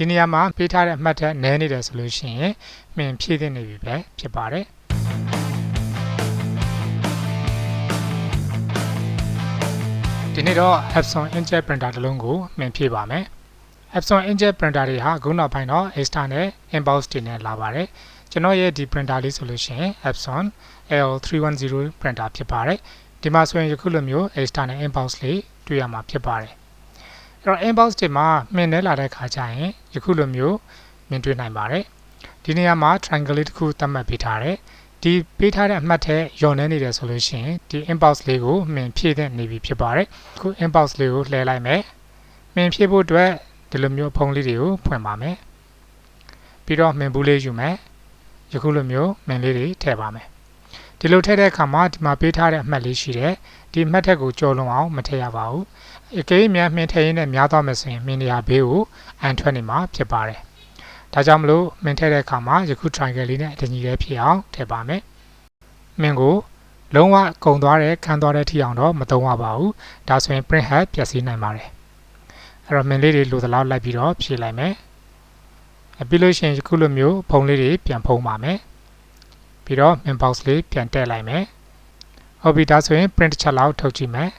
ဒီနေရာမှာပေးထားတဲ့အမှတ်ထက်နည်းနေတယ်ဆိုလို့ရှိရင်မင်းဖြည့်သင့်နေပြီပဲဖြစ်ပါတယ်ဒီနေ့တော့ Epson Inkjet printer တစ်လုံးကိုမင်းဖြည့်ပါမယ် Epson Inkjet printer တွေဟာခုနောက်ပိုင်းတော့ external inbox တွေနဲ့လာပါတယ်ကျွန်တော်ရဲ့ဒီ printer လေးဆိုလို့ရှိရင် Epson L310 printer ဖြစ်ပါတယ်ဒီမှာဆိုရင်ယခုလိုမျိုး external inbox လေးတွေ့ရမှာဖြစ်ပါတယ်အဲ့တော့ inbox တွေမှာမြင်နေလာတဲ့ခါကျရင်ယခုလိုမျိုးမြင်တွေ့နိုင်ပါတယ်ဒီနေရာမှာ triangle လေးတစ်ခုသတ်မှတ်ပေးထားတယ်ဒီပေးထားတဲ့အမှတ်ထဲညော်နေနေတယ်ဆိုလို့ရှိရင်ဒီ inbox လေးကိုမြင်ဖြည့်တဲ့နေပြီဖြစ်ပါတယ်အခု inbox လေးကိုလှည့်လိုက်မယ်မြင်ဖြည့်ဖို့အတွက်ဒီလိုမျိုးဖုန်းလေးတွေကိုဖွင့်ပါမယ်ပြီးတော့မြင်ဘူးလေးယူမယ်ယခုလိုမျိုးမြင်လေးတွေထည့်ပါမယ်ဒီလိုထည့်တဲ့အခါမှာဒီမှာပေးထားတဲ့အမှတ်လေးရှိတယ်ဒီအမှတ်ထက်ကိုကျော်လွန်အောင်မထည့်ရပါဘူးအကယ်၍မြင်ထည့်ရင်းနဲ့များသွားမယ်ဆိုရင်မြင်နေရဘေးကိုအန်ထွက်နေမှာဖြစ်ပါတယ်ဒါကြောင့်မလို့မြင်ထည့်တဲ့အခါမှာယခု triangle လေးနဲ့အတညီလေးဖြစ်အောင်ထည့်ပါမယ်မြင်ကိုလုံးဝကုံသွားတဲ့ခန်းသွားတဲ့ထိအောင်တော့မသုံးရပါဘူးဒါဆိုရင် print head ပျက်စီးနိုင်ပါတယ်အဲ့တော့မြင်လေးတွေလိုသလောက်လိုက်ပြီးတော့ဖြည့်လိုက်မယ်ပြီးလို့ရှိရင်ယခုလိုမျိုးဖုံးလေးတွေပြန်ဖုံးပါမယ်ပြီးတော့ min box လေးပြန်တက်လိုက်မယ်ဟုတ်ပြီဒါဆိုရင် print တစ်ချက်လောက်ထုတ်ကြည့်မယ်